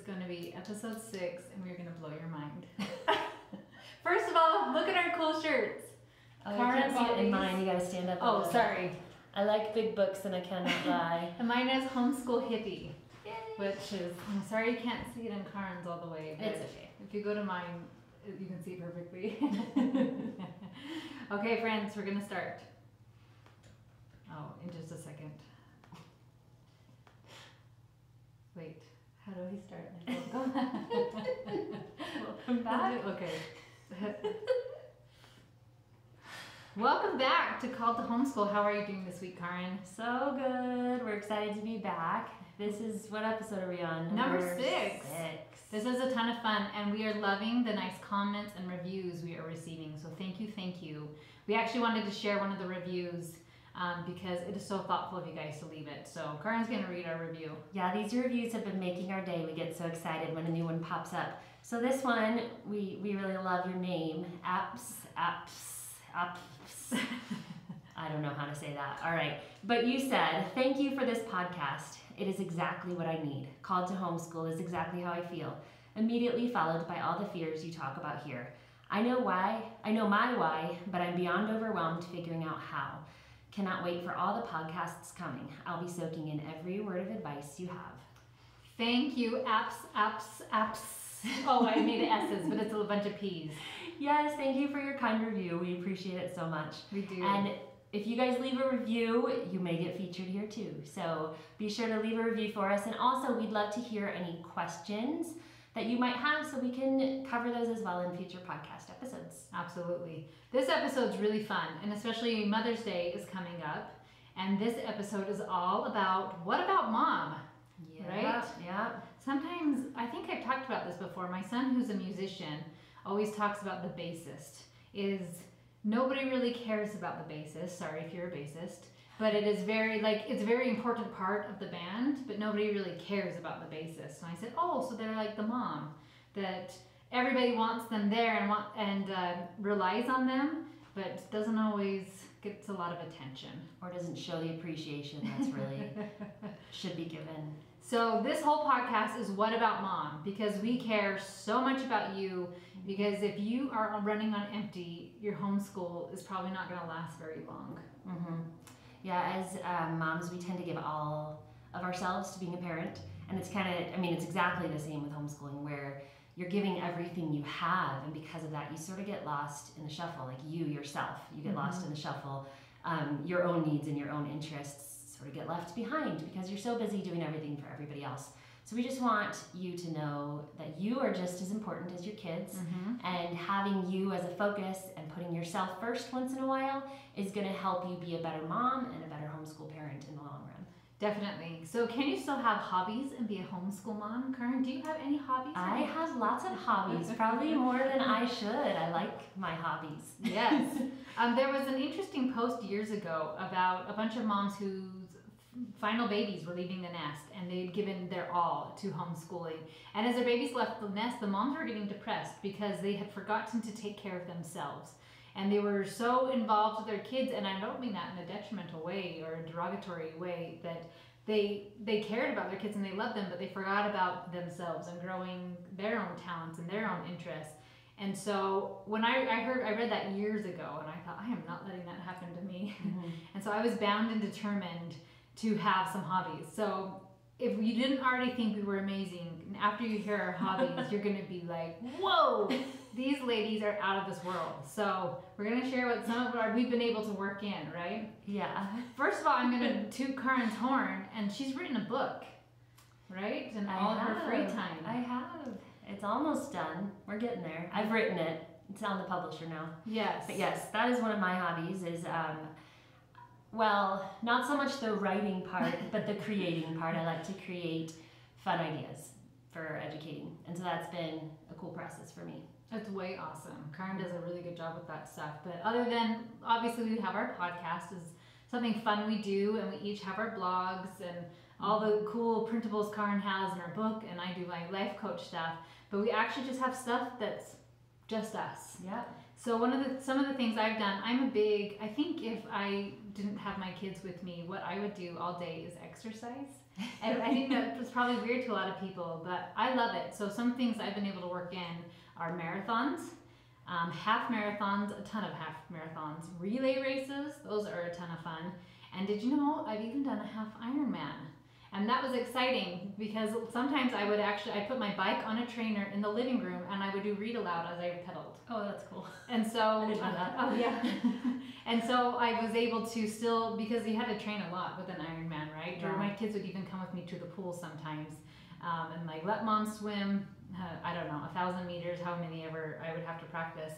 going to be episode 6 and we're going to blow your mind. First of all, look at our cool shirts. Oh, I can't see it in mine. You got to stand up. Oh, sorry. I like big books and I cannot lie. And mine is Homeschool Hippie. Yay. Which is, I'm sorry you can't see it in Karen's all the way. But it's okay. If you go to mine, you can see it perfectly. Okay, friends, we're going to start. Oh, in just a second. Wait, how do we start? Welcome back. Okay. Welcome back to Called to Homeschool. How are you doing this week, Karen? So good. We're excited to be back. This is, what episode are we on? Number 6. This is a ton of fun, and we are loving the nice comments and reviews we are receiving. So thank you, thank you. We actually wanted to share one of the reviews because it is so thoughtful of you guys to leave it. So Karen's going to read our review. Yeah, these reviews have been making our day. We get so excited when a new one pops up. So this one, we really love your name. Apps. I don't know how to say that. All right. But you said, thank you for this podcast. It is exactly what I need. Called to homeschool is exactly how I feel. Immediately followed by all the fears you talk about here. I know my why, but I'm beyond overwhelmed figuring out how. Cannot wait for all the podcasts coming. I'll be soaking in every word of advice you have. Thank you, apps. Oh, I made it S's, but it's a bunch of P's. Yes, thank you for your kind review. We appreciate it so much. We do. And if you guys leave a review, you may get featured here too. So be sure to leave a review for us. And also, we'd love to hear any questions that you might have so we can cover those as well in future podcast episodes. Absolutely. This episode's really fun, and especially Mother's Day is coming up. And this episode is all about, what about mom? Yeah, right? Yeah. Sometimes, I think I've talked about this before, my son who's a musician always talks about the bassist. Nobody really cares about the bassist, sorry if you're a bassist, but it is it's a very important part of the band, but nobody really cares about the bassist. And I said, oh, so they're like the mom, that everybody wants them there and relies on them, but doesn't always get a lot of attention. Or doesn't show the appreciation that's really should be given. So this whole podcast is What About Mom? Because we care so much about you, because if you are running on empty, your homeschool is probably not going to last very long. Mm-hmm. Yeah, as moms, we tend to give all of ourselves to being a parent. And it's it's exactly the same with homeschooling, where you're giving everything you have, and because of that, you sort of get lost in the shuffle. Like you yourself, you get lost in the shuffle. Your own needs and your own interests sort of get left behind because you're so busy doing everything for everybody else. So we just want you to know that you are just as important as your kids, and having you as a focus and putting yourself first once in a while is going to help you be a better mom and a better homeschool parent in the long run. Definitely. So can you still have hobbies and be a homeschool mom? Karen, do you have any hobbies? I have lots of hobbies, probably more than I should. I like my hobbies. Yes. There was an interesting post years ago about a bunch of moms whose final babies were leaving the nest, and they'd given their all to homeschooling. And as their babies left the nest, the moms were getting depressed because they had forgotten to take care of themselves. And they were so involved with their kids, and I don't mean that in a detrimental way or a derogatory way, that they cared about their kids and they loved them, but they forgot about themselves and growing their own talents and their own interests. And so when I read that years ago, and I thought, I am not letting that happen to me. And so I was bound and determined to have some hobbies. So if you didn't already think we were amazing, after you hear our hobbies, you're going to be like, whoa, these ladies are out of this world. So we're going to share what some of we've been able to work in, right? Yeah. First of all, I'm going to toot Karen's horn, and she's written a book, right? And all of her free time. I have. It's almost done. We're getting there. I've written it. It's on the publisher now. Yes. But yes, that is one of my hobbies is, well, not so much the writing part, but the creating part. I like to create fun ideas for educating. And so that's been a cool process for me. That's way awesome. Karen does a really good job with that stuff. But other than, obviously we have our podcast is something fun we do, and we each have our blogs and all the cool printables Karen has in her book, and I do my life coach stuff. But we actually just have stuff that's just us. Yeah. So some of the things I've done, I think if I didn't have my kids with me, what I would do all day is exercise. And I think that was probably weird to a lot of people, but I love it. So some things I've been able to work in are marathons, half marathons, a ton of half marathons, relay races, those are a ton of fun. And did you know I've even done a half Ironman? And that was exciting because sometimes I'd put my bike on a trainer in the living room and I would do read aloud as I pedaled. Oh, that's cool. And so, I didn't know that. oh yeah. And so I was able to still, because you had to train a lot with an Ironman, right? Yeah. Or my kids would even come with me to the pool sometimes, and like let mom swim, I don't know, 1,000 meters, how many ever I would have to practice.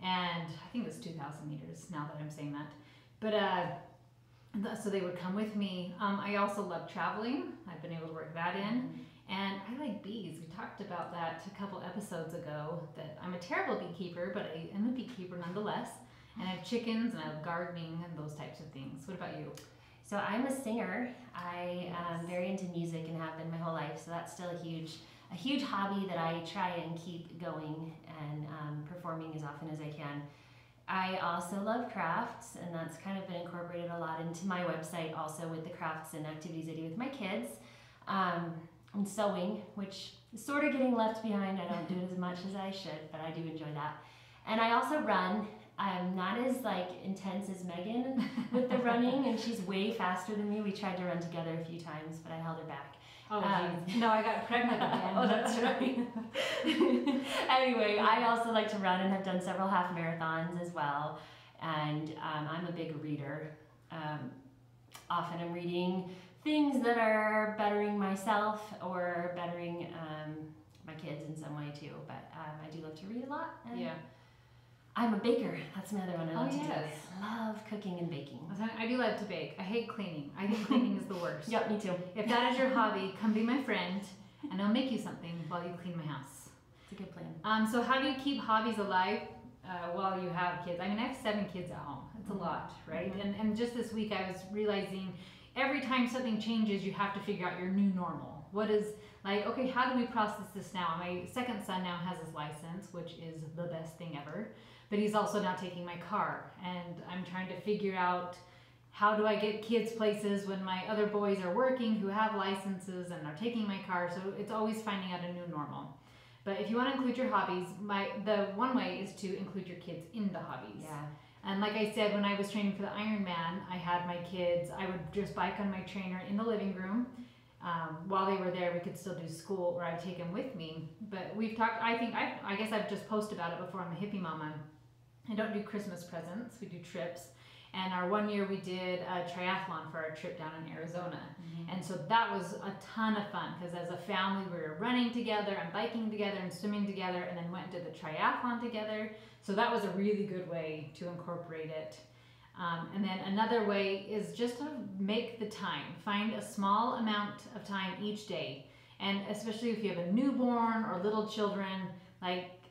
And I think it was 2,000 meters now that I'm saying that. But, so they would come with me. I also love traveling. I've been able to work that in. And I like bees. We talked about that a couple episodes ago, that I'm a terrible beekeeper, but I am a beekeeper nonetheless. And I have chickens and I love gardening and those types of things. What about you? So I'm a singer. I am very into music and have been my whole life. So that's still a huge hobby that I try and keep going and performing as often as I can. I also love crafts, and that's kind of been incorporated a lot into my website also with the crafts and activities I do with my kids. And sewing, which is sort of getting left behind. I don't do it as much as I should, but I do enjoy that. And I also run. I'm not as intense as Megan with the running, and she's way faster than me. We tried to run together a few times, but I held her back. Oh, no, I got pregnant again. Oh, that's right. Anyway, I also like to run and have done several half marathons as well. And I'm a big reader. Often I'm reading things that are bettering myself or bettering my kids in some way too. But I do love to read a lot. And yeah. I'm a baker. That's another one I love to do. Yes. I love cooking and baking. I do love to bake. I hate cleaning. I think cleaning is the worst. Yep, me too. If that is your hobby, come be my friend and I'll make you something while you clean my house. It's a good plan. So how do you keep hobbies alive while you have kids? I mean, I have 7 kids at home. It's a lot, right? Mm-hmm. And just this week I was realizing every time something changes, you have to figure out your new normal. What is, okay, how do we process this now? My second son now has his license, which is the best thing ever. But he's also now taking my car, and I'm trying to figure out how do I get kids places when my other boys are working who have licenses and are taking my car. So it's always finding out a new normal. But if you want to include your hobbies, the one way is to include your kids in the hobbies. Yeah. And like I said, when I was training for the Ironman, I had my kids, I would just bike on my trainer in the living room. While they were there, we could still do school, or I'd take them with me. But we've talked, I guess I've just posted about it before. I'm a hippie mama. I don't do Christmas presents, we do trips. And our one year we did a triathlon for our trip down in Arizona. Mm-hmm. And so that was a ton of fun because as a family we were running together and biking together and swimming together, and then went and did the triathlon together. So that was a really good way to incorporate it. And then another way is just to make the time. Find a small amount of time each day. And especially if you have a newborn or little children,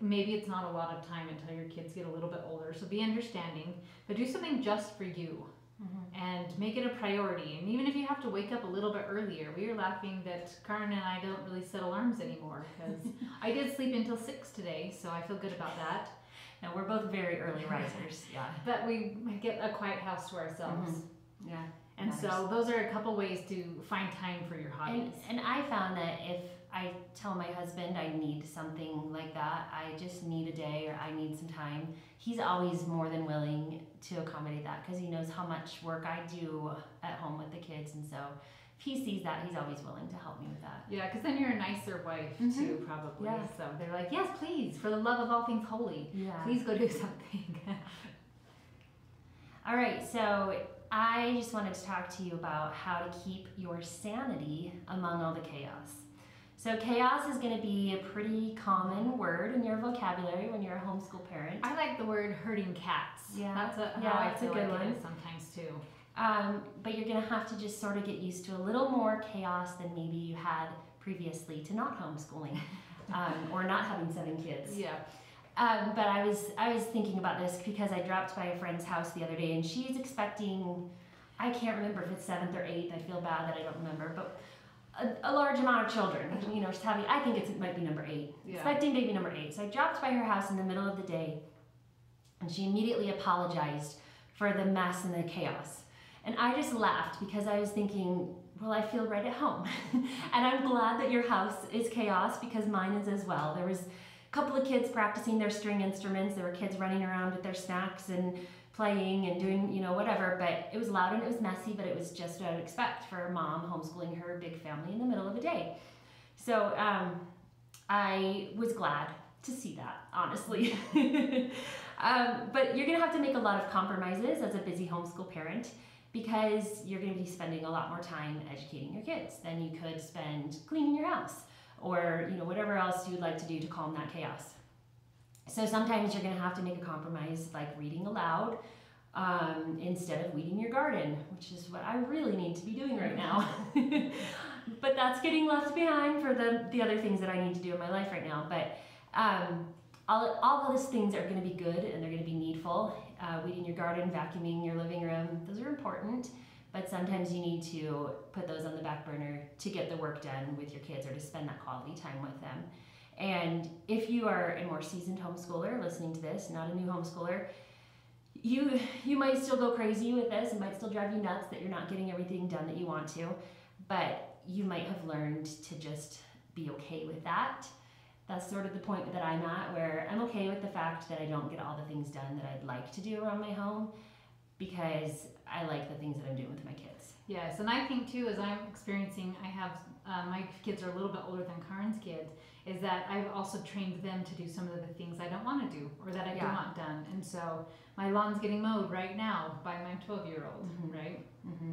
maybe it's not a lot of time until your kids get a little bit older, so be understanding, but do something just for you. Mm-hmm. And make it a priority. And even if you have to wake up a little bit earlier, we were laughing that Karen and I don't really set alarms anymore because I did sleep until 6 today, so I feel good about that. No, we're both very early risers. Yeah. But we get a quiet house to ourselves. Mm-hmm. Yeah. And nice. So those are a couple ways to find time for your hobbies. And I found that if I tell my husband I need something like that, I just need a day or I need some time, he's always more than willing to accommodate that because he knows how much work I do at home with the kids. And so if he sees that, he's always willing to help me with that. Yeah, because then you're a nicer wife too, probably. Yeah. So they're like, yes, please, for the love of all things holy, please go do something. All right, so I just wanted to talk to you about how to keep your sanity among all the chaos. So chaos is going to be a pretty common word in your vocabulary when you're a homeschool parent. I like the word herding cats. Yeah, that's how I feel a good like one. it is sometimes too. But you're going to have to just sort of get used to a little more chaos than maybe you had previously to not homeschooling or not having 7 kids. Yeah. But I was thinking about this because I dropped by a friend's house the other day and she's expecting, I can't remember if it's 7th or 8th, I feel bad that I don't remember, but a large amount of children. You know, she's having, I think it might be number 8, expecting baby number 8. So I dropped by her house in the middle of the day And she immediately apologized for the mess and the chaos. And I just laughed because I was thinking, well, I feel right at home. And I'm glad that your house is chaos because mine is as well. There was a couple of kids practicing their string instruments. There were kids running around with their snacks and playing and doing, you know, whatever. But it was loud and it was messy, but it was just what I would expect for a mom homeschooling her big family in the middle of a day. So I was glad to see that, honestly. But you're gonna have to make a lot of compromises as a busy homeschool parent because you're gonna be spending a lot more time educating your kids than you could spend cleaning your house or, you know, whatever else you'd like to do to calm that chaos. So sometimes you're gonna have to make a compromise like reading aloud instead of weeding your garden, which is what I really need to be doing right now. But that's getting left behind for the other things that I need to do in my life right now. But all those things are going to be good and they're going to be needful. Weeding your garden, vacuuming your living room, those are important. But sometimes you need to put those on the back burner to get the work done with your kids or to spend that quality time with them. And if you are a more seasoned homeschooler listening to this, not a new homeschooler, you might still go crazy with this. It might still drive you nuts that you're not getting everything done that you want to. But you might have learned to just be okay with that. That's sort of the point that I'm at, where I'm okay with the fact that I don't get all the things done that I'd like to do around my home because I like the things that I'm doing with my kids. Yes, and I think too, as I'm experiencing, I have, my kids are a little bit older than Karen's kids, is that I've also trained them to do some of the things I don't want to do or that I do want done. And so my lawn's getting mowed right now by my 12-year-old, right? Mm-hmm.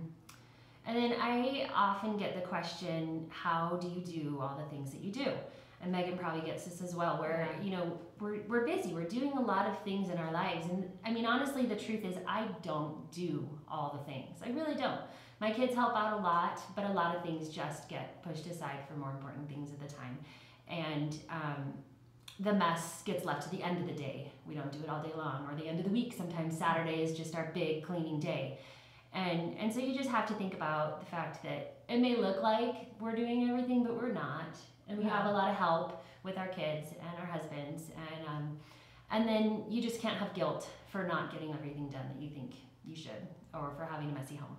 And then I often get the question, how do you do all the things that you do? And Megan probably gets this as well, where, you know, we're busy. We're doing a lot of things in our lives. And I mean, honestly, the truth is I don't do all the things. I really don't. My kids help out a lot, but a lot of things just get pushed aside for more important things at the time. And the mess gets left to the end of the day. We don't do it all day long, or the end of the week. Sometimes Saturday is just our big cleaning day. And so you just have to think about the fact that it may look like we're doing everything, but we're not. And we have a lot of help with our kids and our husbands. And then you just can't have guilt for not getting everything done that you think you should, or for having a messy home.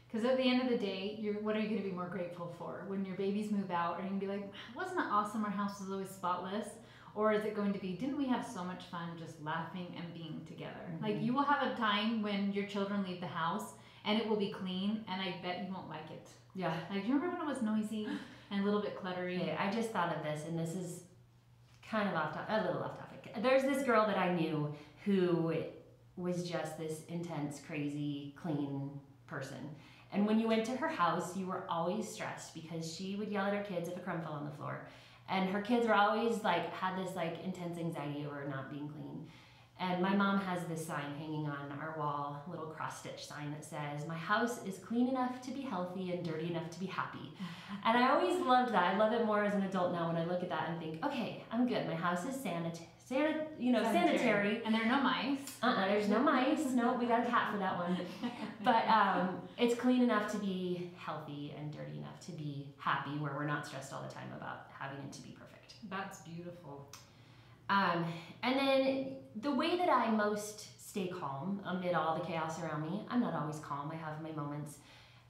Because at the end of the day, what are you going to be more grateful for? When your babies move out, are you going to be like, wasn't it awesome our house was always spotless? Or is it going to be, didn't we have so much fun just laughing and being together? Mm-hmm. Like, you will have a time when your children leave the house and it will be clean, and I bet you won't like it. Yeah. Like, do you remember when it was noisy and a little bit cluttery? Okay, I just thought of this, and this is kind of a little off topic. There's this girl that I knew who was just this intense, crazy, clean person. And when you went to her house, you were always stressed because she would yell at her kids if a crumb fell on the floor. And her kids were always like, had this like intense anxiety over not being clean. And my mom has this sign hanging on our wall, a little cross-stitch sign that says, "My house is clean enough to be healthy and dirty enough to be happy." And I always loved that. I love it more as an adult now when I look at that and think, okay, I'm good. My house is sanitary. And there are no mice. There's no mice. No, we got a cat for that one. But it's clean enough to be healthy and dirty enough to be happy, where we're not stressed all the time about having it to be perfect. That's beautiful. And then the way that I most stay calm amid all the chaos around me, I'm not always calm, I have my moments,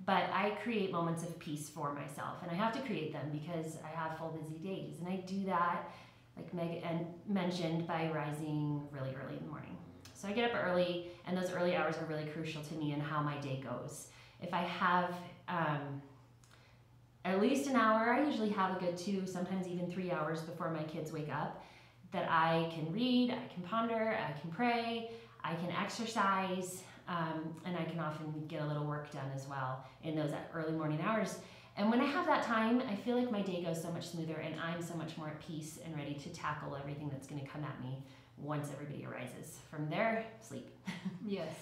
but I create moments of peace for myself, and I have to create them because I have full busy days, and I do that, like Meg mentioned, by rising really early in the morning. So I get up early, and those early hours are really crucial to me and how my day goes. If I have at least an hour, I usually have a good 2, sometimes even 3 hours before my kids wake up, that I can read, I can ponder, I can pray, I can exercise, and I can often get a little work done as well in those early morning hours. And when I have that time, I feel like my day goes so much smoother and I'm so much more at peace and ready to tackle everything that's going to come at me once everybody arises. From there, sleep. Yes.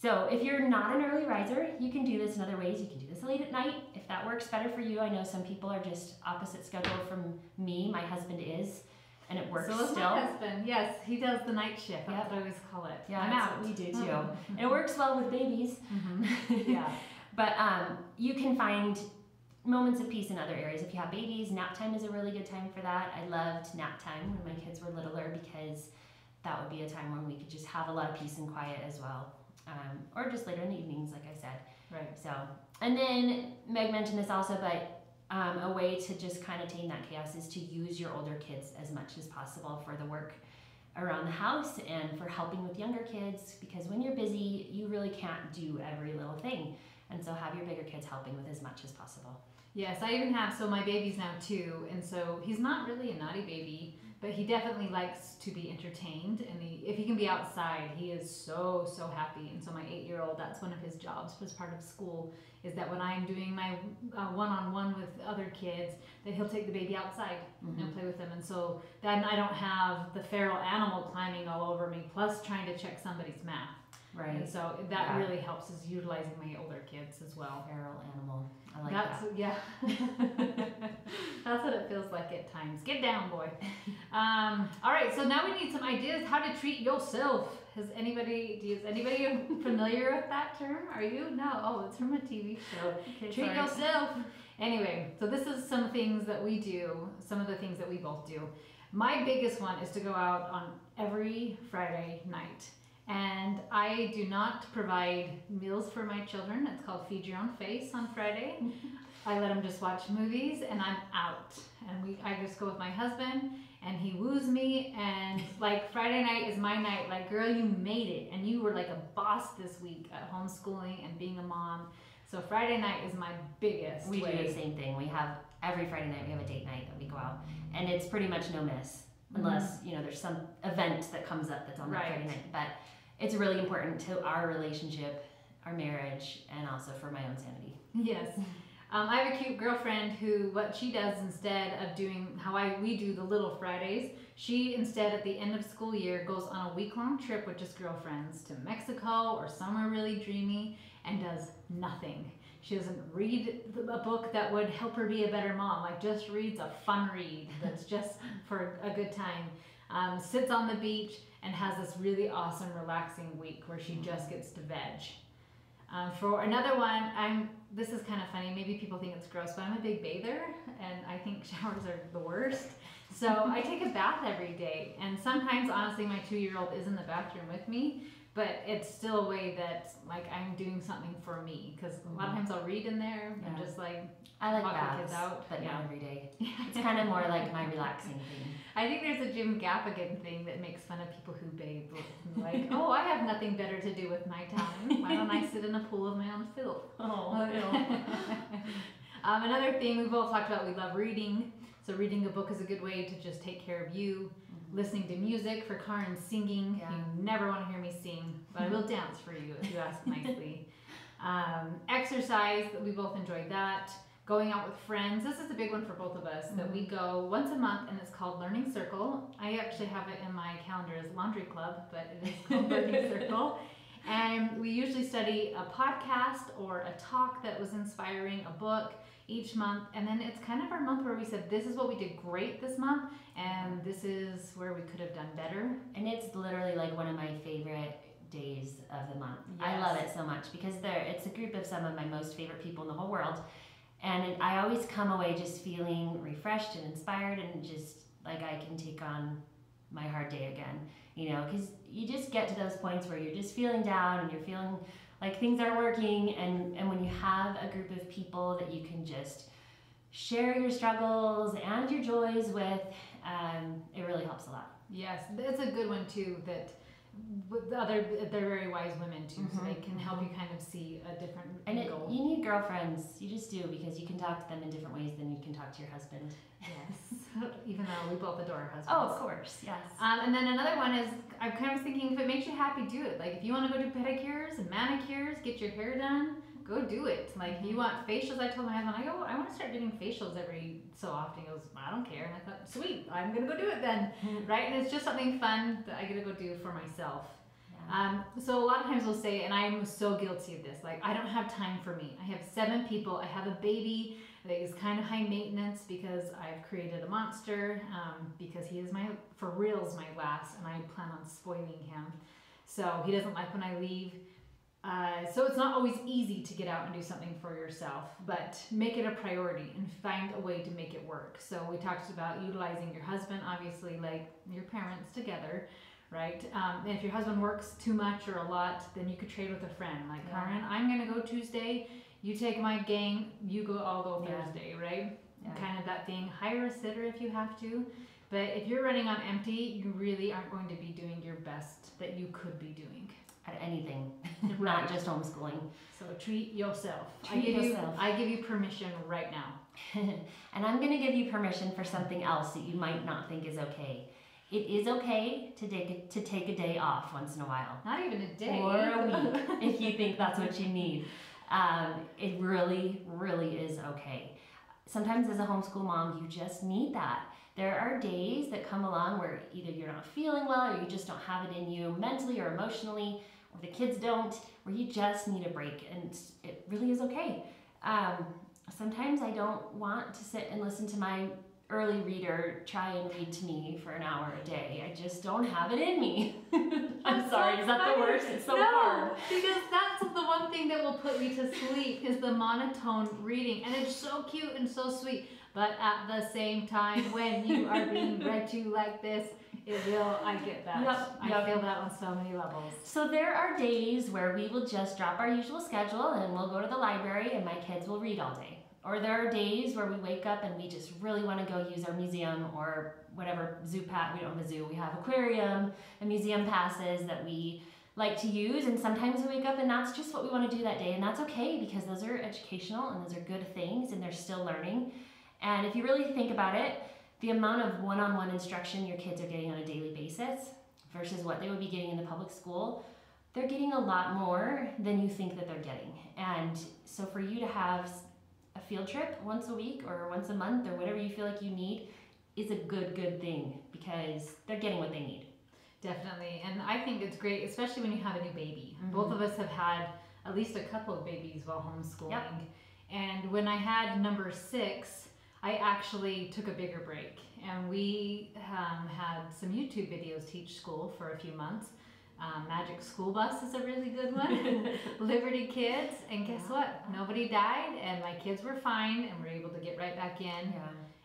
So if you're not an early riser, you can do this in other ways. You can do this late at night if that works better for you. I know some people are just opposite schedule from me. My husband is. And it works so still. My husband, yes, he does the night shift. That's what I always call it. Yeah, I'm that's out. what we do too. And it works well with babies. Mm-hmm. Yeah. But you can find moments of peace in other areas. If you have babies, nap time is a really good time for that. I loved nap time when my kids were littler because that would be a time when we could just have a lot of peace and quiet as well. Or just later in the evenings, like I said. Right. So, and then Meg mentioned this also, but a way to just kind of tame that chaos is to use your older kids as much as possible for the work around the house and for helping with younger kids, because when you're busy, you really can't do every little thing. And so have your bigger kids helping with as much as possible. Yes, I even have, so my baby's now 2, and so he's not really a naughty baby, but he definitely likes to be entertained, and if he can be outside, he is so happy. And so my 8-year-old, that's one of his jobs as part of school, is that when I'm doing my one-on-one with other kids, that he'll take the baby outside and play with them. And so then I don't have the feral animal climbing all over me, plus trying to check somebody's math. Right. And so that really helps, is utilizing my older kids as well. Feral animal. I like That's, that. Yeah. That's what it feels like at times. Get down, boy. All right, so now we need some ideas how to treat yourself. Is anybody familiar with that term? Are you? No. Oh, it's from a TV show. Okay, Treat sorry. yourself. Anyway, so this is some things that we do, some of the things that we both do. My biggest one is to go out on every Friday night. And I do not provide meals for my children. It's called Feed Your Own Face on Friday. I let them just watch movies and I'm out. And I just go with my husband and he woos me. And like Friday night is my night. Like, girl, you made it. And you were like a boss this week at homeschooling and being a mom. So Friday night is my biggest We way. do the same thing. We have every Friday night we have a date night that we go out, and it's pretty much no miss unless there's some event that comes up that's on that Friday night. But it's really important to our relationship, our marriage, and also for my own sanity. Yes. I have a cute girlfriend who, what she does instead of doing we do the little Fridays, she instead at the end of school year goes on a week-long trip with just girlfriends to Mexico or somewhere really dreamy and does nothing. She doesn't read a book that would help her be a better mom, like just reads a fun read that's just for a good time. Sits on the beach and has this really awesome relaxing week where she just gets to veg. For another one, this is kind of funny, maybe people think it's gross, but I'm a big bather and I think showers are the worst. So I take a bath every day, and sometimes honestly my 2-year-old is in the bathroom with me, but it's still a way that like I'm doing something for me, because a lot of times I'll read in there and just like I like walk the baths, kids out. but not every day. It's kind of more like my relaxing thing. I think there's a Jim Gaffigan thing that makes fun of people who bathe. Like, oh, I have nothing better to do with my time. Why don't I sit in a pool of my own filth? Another thing we both talked about, we love reading. So reading a book is a good way to just take care of you. Listening to music, for Karin, singing. Yeah. You never want to hear me sing, but I will dance for you if you ask nicely. Exercise, we both enjoyed that. Going out with friends. This is a big one for both of us, that we go once a month, and it's called Learning Circle. I actually have it in my calendar as Laundry Club, but it is called Learning Circle. And we usually study a podcast or a talk that was inspiring, a book each month. And then it's kind of our month where we said, this is what we did great this month, and this is where we could have done better. And it's literally like one of my favorite days of the month. Yes. I love it so much because it's a group of some of my most favorite people in the whole world. And I always come away just feeling refreshed and inspired, and just like I can take on my hard day again, because you just get to those points where you're just feeling down and you're feeling like things aren't working. And when you have a group of people that you can just share your struggles and your joys with, it really helps a lot. Yes, that's a good one too, that they're very wise women too, so they can help you kind of see a different angle. You need girlfriends, you just do, because you can talk to them in different ways than you can talk to your husband. Yes, even though we both adore our husbands. Oh, of course, yes. And then another one is, I'm kind of thinking, if it makes you happy, do it. Like if you want to go do pedicures and manicures, get your hair if go do it. Like if you want facials, I told my husband, I want to start doing facials every so often. He goes, I don't care. And I thought, sweet, I'm gonna go do it then. Right? And it's just something fun that I get to go do for myself. So a lot of times we'll say, and I'm so guilty of this, like I don't have time for me. I have 7 people. I have a baby that is kind of high maintenance because I've created a monster, because he is for reals my last, and I plan on spoiling him. So he doesn't like when I leave. So it's not always easy to get out and do something for yourself, but make it a priority and find a way to make it work. So we talked about utilizing your husband, obviously, like your parents together, right? And if your husband works too much or a lot, then you could trade with a friend. Like, Yeah. Karen, I'm going to go Tuesday. You take my gang. I'll go Thursday, right? Yeah. Kind of that thing. Hire a sitter if you have to. But if you're running on empty, you really aren't going to be doing your best that you could be doing. At anything, Right. not just homeschooling. So treat yourself. Treat yourself. I give you permission right now. And I'm going to give you permission for something else that you might not think is okay. It is okay to take a day off once in a while. Not even a day. Or a week, if you think that's what you need. It really, really is okay. Sometimes as a homeschool mom, you just need that. There are days that come along where either you're not feeling well or you just don't have it in you mentally or emotionally, or the kids don't, where you just need a break, and it really is okay. Sometimes I don't want to sit and listen to my early reader try and read to me for an hour a day. I just don't have it in me. I'm sorry, is that the worst? It's so hard. Because that's the one thing that will put me to sleep is the monotone reading. And it's so cute and so sweet. But at the same time, when you are being read to like this, I get that. Yep. I feel that on so many levels. So there are days where we will just drop our usual schedule and we'll go to the library and my kids will read all day. Or there are days where we wake up and we just really want to go use our museum or whatever zoo pass. We don't have a zoo. We have aquarium and museum passes that we like to use. And sometimes we wake up and that's just what we want to do that day. And that's okay because those are educational and those are good things and they're still learning. And if you really think about it, the amount of one-on-one instruction your kids are getting on a daily basis versus what they would be getting in the public school, they're getting a lot more than you think that they're getting. And so for you to have a field trip once a week or once a month or whatever you feel like you need is a good thing because they're getting what they need. Definitely. And I think it's great, especially when you have a new baby. Mm-hmm. Both of us have had at least a couple of babies while homeschooling. Yep. And when I had number 6, I actually took a bigger break. And we had some YouTube videos teach school for a few months. Magic School Bus is a really good one. Liberty Kids, and guess what? Nobody died, and my kids were fine, and we're able to get right back in. Yeah.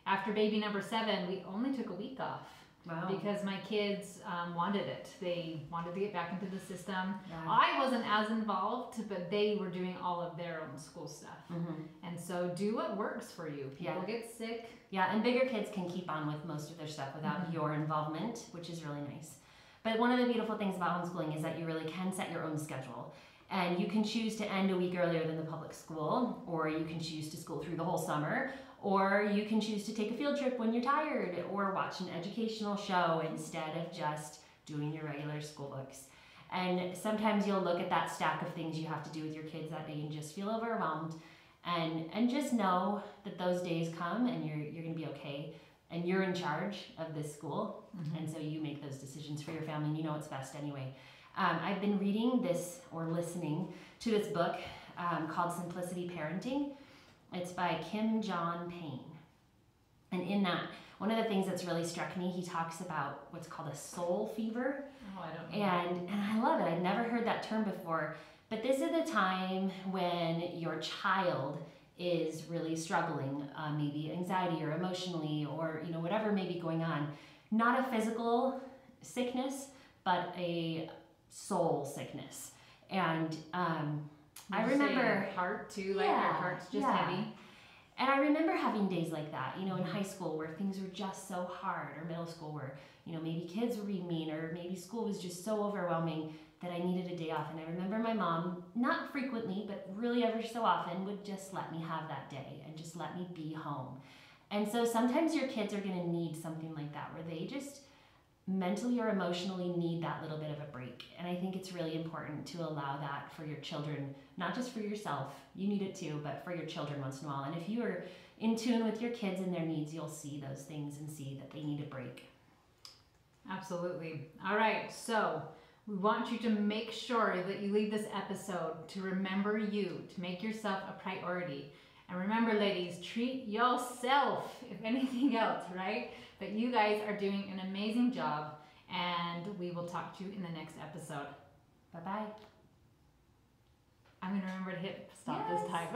After baby number 7, we only took a week off. Wow. Because my kids wanted it. They wanted to get back into the system. Yeah. I wasn't as involved, but they were doing all of their own school stuff. Mm-hmm. And so do what works for you. People get sick. Yeah, and bigger kids can keep on with most of their stuff without your involvement, which is really nice. But one of the beautiful things about homeschooling is that you really can set your own schedule. And you can choose to end a week earlier than the public school, or you can choose to school through the whole summer, or you can choose to take a field trip when you're tired, or watch an educational show instead of just doing your regular school books. And sometimes you'll look at that stack of things you have to do with your kids that day and just feel overwhelmed. And just know that those days come and you're going to be okay. And you're in charge of this school. Mm-hmm. And so you make those decisions for your family and you know what's best anyway. I've been reading this or listening to this book called Simplicity Parenting. It's by Kim John Payne. And in that, one of the things that's really struck me, he talks about what's called a soul fever. Oh, I don't know. And I love it. I'd never heard that term before. But this is the time when your child is really struggling, maybe anxiety or emotionally or whatever may be going on. Not a physical sickness, but a soul sickness. And I remember heart too, like your heart's just heavy. And I remember having days like that, in high school where things were just so hard, or middle school where maybe kids were being mean, or maybe school was just so overwhelming that I needed a day off. And I remember my mom, not frequently, but really ever so often, would just let me have that day and just let me be home. And so sometimes your kids are going to need something like that, where they just mentally or emotionally need that little bit of a break. And I think it's really important to allow that for your children, not just for yourself, you need it too, but for your children once in a while. And if you are in tune with your kids and their needs, you'll see those things and see that they need a break. Absolutely. All right, so we want you to make sure that you leave this episode to remember you, to make yourself a priority. And remember, ladies, treat yourself, if anything else, right? But you guys are doing an amazing job, and we will talk to you in the next episode. Bye-bye. I'm going to remember to hit stop this time.